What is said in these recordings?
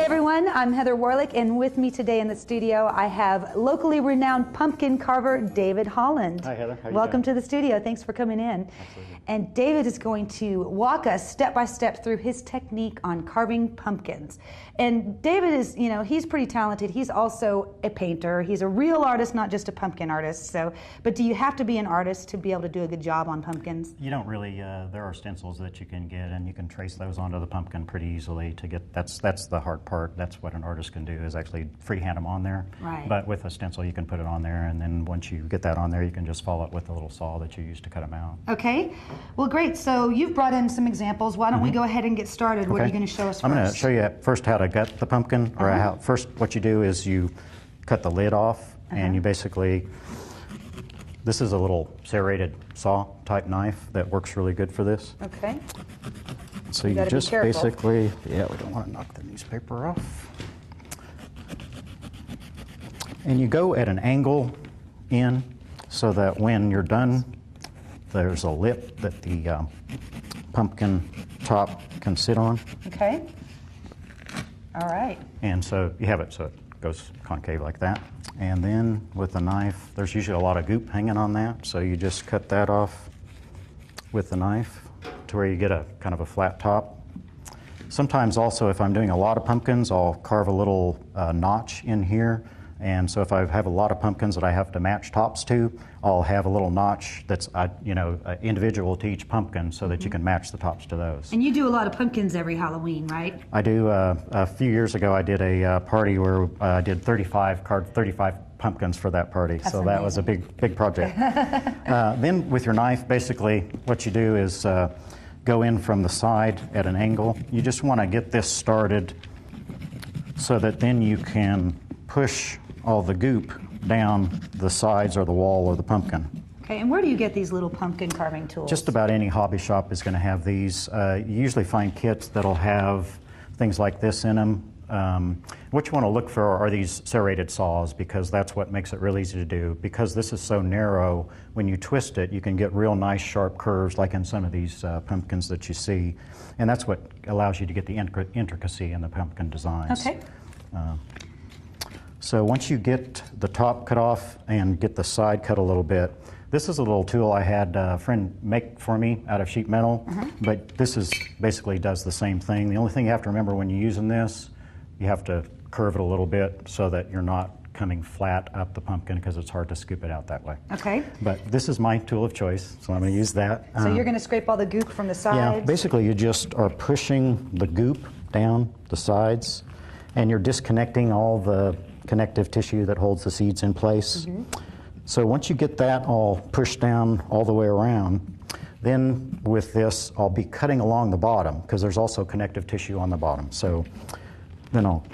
everyone, I'm Heather Warlick, and with me today in the studio I have locally renowned pumpkin carver David Holland. Hi Heather, how you Welcome doing? to the studio. Thanks for coming in. Absolutely. And David is going to walk us step by step through his technique on carving pumpkins. And David is, you know, he's pretty talented. He's also a painter. He's a real artist, not just a pumpkin artist. So, but do you have to be an artist to be able to do a good job on pumpkins? You don't really. There are stencils that you can get, and you can trace those onto the pumpkin pretty easily to get. That's the hard part. That's what an artist can do, is actually freehand them on there. Right. But with a stencil, you can put it on there, and then once you get that on there, you can just follow it with a little saw that you use to cut them out. Okay. Well, great. So you've brought in some examples. Why don't we go ahead and get started? What are you going to show us first? I'm going to show you first how to gut the pumpkin, or how. First, what you do is you cut the lid off, and you basically. This is a little serrated saw type knife that works really good for this. Okay. So you just basically, we don't want to knock the newspaper off. And you go at an angle in so that when you're done, there's a lip that the pumpkin top can sit on. Okay. All right. And so you have it so it goes concave like that. And then with the knife, there's usually a lot of goop hanging on that, so you just cut that off with the knife to where you get a kind of a flat top. Sometimes also, if I'm doing a lot of pumpkins, I'll carve a little notch in here. And so if I have a lot of pumpkins that I have to match tops to, I'll have a little notch that's individual to each pumpkin so that you can match the tops to those. And you do a lot of pumpkins every Halloween, right? I do. A few years ago, I did a party where I did 35 pumpkins for that party. That's so amazing. That was a big project. Then with your knife, basically what you do is go in from the side at an angle. You just want to get this started so that then you can push all the goop down the sides or the wall or the pumpkin. Okay, and where do you get these little pumpkin carving tools? Just about any hobby shop is going to have these. You usually find kits that'll have things like this in them. What you want to look for are these serrated saws, because that's what makes it real easy to do. Because this is so narrow, when you twist it, you can get real nice sharp curves like in some of these pumpkins that you see. And that's what allows you to get the intricacy in the pumpkin designs. Okay. So once you get the top cut off and get the side cut a little bit, this is a little tool I had a friend make for me out of sheet metal, but this is basically does the same thing. The only thing you have to remember when you're using this, you have to curve it a little bit so that you're not coming flat up the pumpkin, because it's hard to scoop it out that way. Okay. But this is my tool of choice, so I'm going to use that. So you're going to scrape all the goop from the sides? Yeah, basically you just are pushing the goop down the sides, and you're disconnecting all the connective tissue that holds the seeds in place. So once you get that all pushed down all the way around, then with this I'll be cutting along the bottom, because there's also connective tissue on the bottom. So then I'll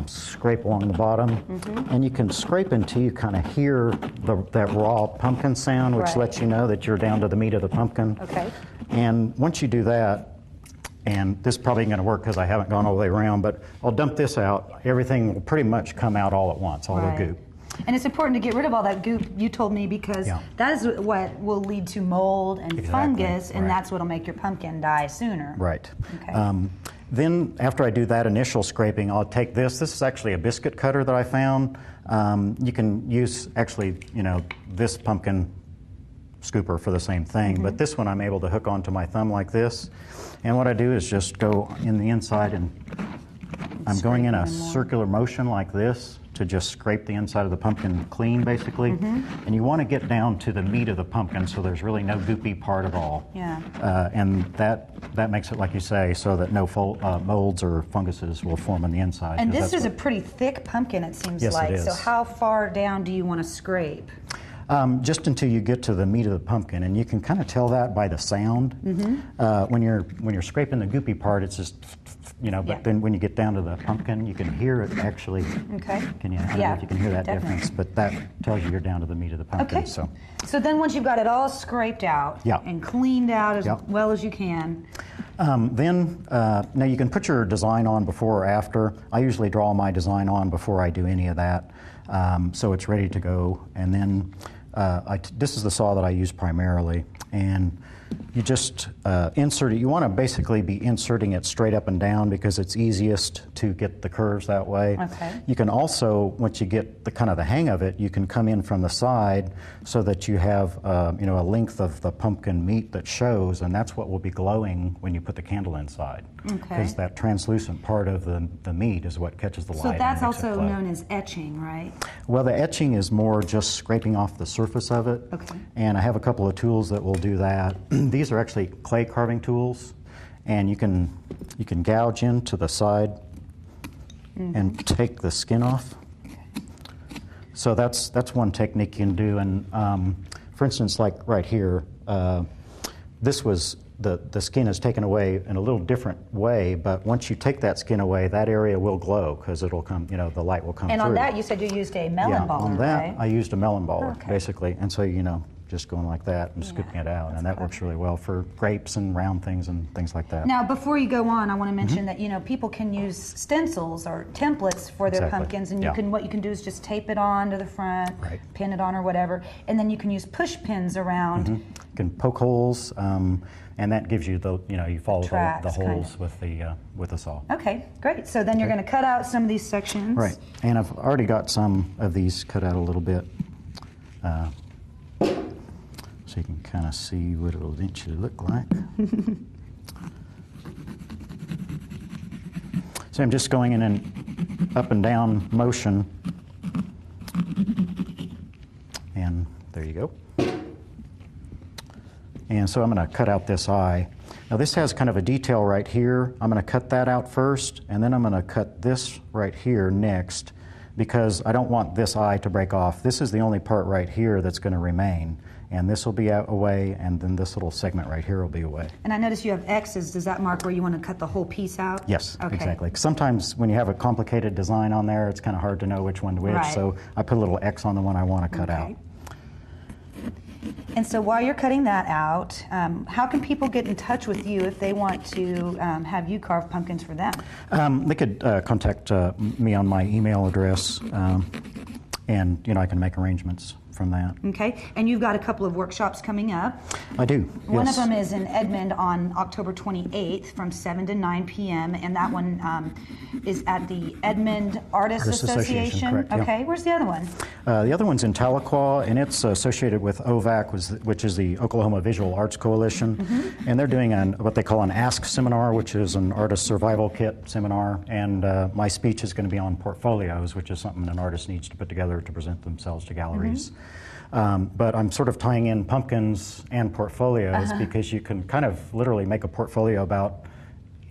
scrape along the bottom, and you can scrape until you kind of hear that raw pumpkin sound, which lets you know that you're down to the meat of the pumpkin. Okay. And once you do that, and this probably ain't going to work because I haven't gone all the way around, but I'll dump this out. Everything will pretty much come out all at once, all the goop. And it's important to get rid of all that goop, you told me, because that is what will lead to mold and fungus, and that's what will make your pumpkin die sooner. Right. Okay. Then after I do that initial scraping, I'll take this. This is actually a biscuit cutter that I found. You can use actually, this pumpkin scooper for the same thing, but this one I'm able to hook onto my thumb like this. And what I do is just go in the inside, and I'm going in a circular motion like this to just scrape the inside of the pumpkin clean, basically. And you want to get down to the meat of the pumpkin so there's really no goopy part at all. Yeah. And that makes it, like you say, so that no molds or funguses will form on the inside. And this is a pretty thick pumpkin, it seems like. Yes, it is. So how far down do you want to scrape? Just until you get to the meat of the pumpkin, and you can kind of tell that by the sound. When you're scraping the goopy part, it's just, but then when you get down to the pumpkin, you can hear it actually. Okay. I don't know if you can hear that difference, but that tells you you're down to the meat of the pumpkin. Okay. So then once you've got it all scraped out and cleaned out as well as you can. Now you can put your design on before or after. I usually draw my design on before I do any of that, so it's ready to go. And then this is the saw that I use primarily, and you just insert it. You want to basically be inserting it straight up and down because it's easiest to get the curves that way. Okay. You can also, once you get the kind of the hang of it, you can come in from the side so that you have a length of the pumpkin meat that shows, and that's what will be glowing when you put the candle inside. Okay. Because that translucent part of the meat is what catches the light. So that's and makes it also glow. known as etching, right? Well, the etching is more just scraping off the surface of it. Okay. And I have a couple of tools that will do that. These are actually clay carving tools, and you can gouge into the side and take the skin off. So that's one technique you can do. And for instance, like right here, this was the skin is taken away in a little different way, but once you take that skin away, that area will glow because it'll come, the light will come through. And on that, you said you used a melon baller, on that, right? I used a melon baller, Okay. basically. And so, just going like that and scooping it out. And that works really well for grapes and round things and things like that. Now, before you go on, I want to mention that people can use stencils or templates for their Exactly. pumpkins, and Yeah. what you can do is just tape it on to the front, Right. pin it on or whatever, and then you can use push pins around. You can poke holes, and that gives you you follow the Tracks, holes kind with the saw. Okay, great. So then you're going to cut out some of these sections. Right, and I've already got some of these cut out a little bit. So you can kind of see what it'll eventually look like. So I'm just going in an up and down motion, and there you go. And so I'm going to cut out this eye. Now this has kind of a detail right here. I'm going to cut that out first, and then I'm going to cut this right here next, because I don't want this eye to break off. This is the only part right here that's going to remain. And this will be out away, and then this little segment right here will be away. And I notice you have X's. Does that mark where you want to cut the whole piece out? Yes, Okay. exactly. Sometimes when you have a complicated design on there, it's kind of hard to know which one to which. Right. So I put a little X on the one I want to cut out. And so while you're cutting that out, how can people get in touch with you if they want to have you carve pumpkins for them? They could contact me on my email address, and I can make arrangements from that. Okay, and you've got a couple of workshops coming up. I do. One yes. of them is in Edmond on October 28th from 7 to 9 p.m. and that one is at the Edmond Artists Association. Correct, yeah. Okay, where's the other one? The other one's in Tahlequah, and it's associated with OVAC, which is the Oklahoma Visual Arts Coalition, and they're doing what they call an Ask seminar, which is an artist survival kit seminar, and my speech is going to be on portfolios, which is something an artist needs to put together to present themselves to galleries. But I'm sort of tying in pumpkins and portfolios because you can kind of literally make a portfolio about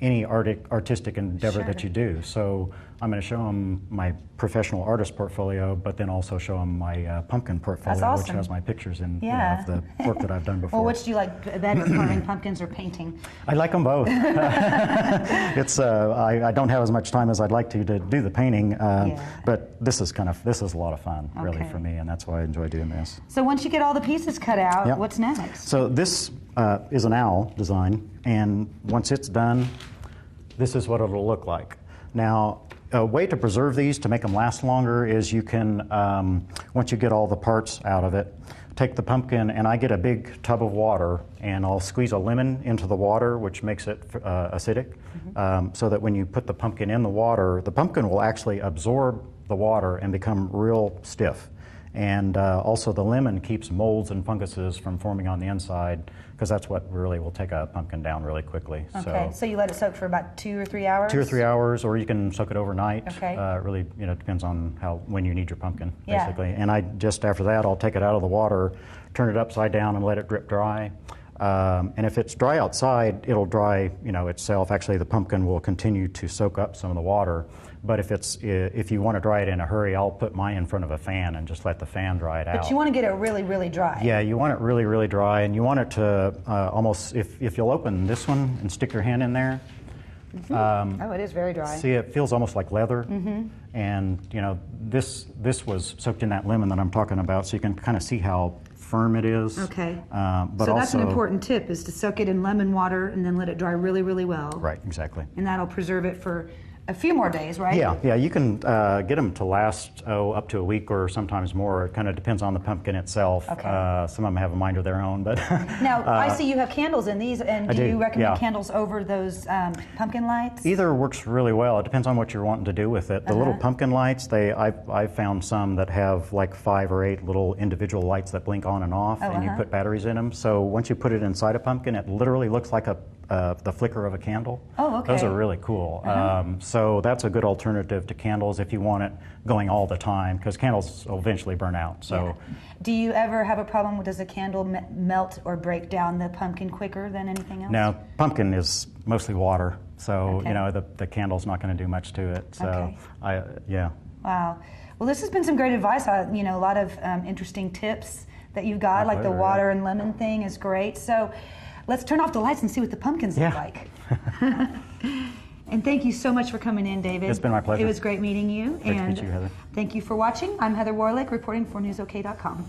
any artistic endeavor that you do. So I'm going to show them my professional artist portfolio, but then also show them my pumpkin portfolio, That's awesome. which has my pictures in Yeah. of the work that I've done before. Well, which do you like better, carving pumpkins or painting? I like them both. It's I don't have as much time as I'd like to do the painting, but this is a lot of fun, really, Okay. for me, and that's why I enjoy doing this. So once you get all the pieces cut out, Yep. what's next? So this is an owl design, and once it's done, this is what it'll look like. Now, a way to preserve these to make them last longer is you can, once you get all the parts out of it, take the pumpkin, and I get a big tub of water, and I'll squeeze a lemon into the water, which makes it acidic, so that when you put the pumpkin in the water, the pumpkin will actually absorb the water and become real stiff. And also the lemon keeps molds and funguses from forming on the inside, because that's what really will take a pumpkin down really quickly. Okay, so you let it soak for about 2 or 3 hours? 2 or 3 hours, or you can soak it overnight. Okay. It really depends on when you need your pumpkin, Yeah. basically. And just after that, I'll take it out of the water, turn it upside down, and let it drip dry. And if it's dry outside, it'll dry itself. Actually, the pumpkin will continue to soak up some of the water. But if you want to dry it in a hurry, I'll put mine in front of a fan and just let the fan dry it out. But you want to get it really, really dry. Yeah, you want it really, really dry, and you want it to almost, if you'll open this one and stick your hand in there. Oh, it is very dry. See, it feels almost like leather. And this was soaked in that lemon that I'm talking about, so you can kind of see how firm it is. Okay. But so that's also, an important tip, is to soak it in lemon water and then let it dry really, really well. Right, exactly. And that'll preserve it for a few more days, right? Yeah, you can get them to last up to a week or sometimes more. It kind of depends on the pumpkin itself. Okay. Some of them have a mind of their own, but now I see you have candles in these, and do you recommend yeah. candles over those pumpkin lights? Either works really well. It depends on what you're wanting to do with it. The little pumpkin lights, I've found some that have like 5 or 8 little individual lights that blink on and off, and you put batteries in them. So once you put it inside a pumpkin, it literally looks like the flicker of a candle. Oh, okay. Those are really cool. So that's a good alternative to candles if you want it going all the time, because candles will eventually burn out. So, yeah. Do you ever have a problem with, does a candle melt or break down the pumpkin quicker than anything else? now, pumpkin is mostly water, so you know the candle's not going to do much to it. So, yeah. Wow. Well, this has been some great advice. You know, a lot of interesting tips that you've got, like the water and lemon thing is great. So, let's turn off the lights and see what the pumpkins look like. And thank you so much for coming in, David. It's been my pleasure. It was great meeting you. Great to meet you, Heather. Thank you for watching. I'm Heather Warlick, reporting for newsok.com.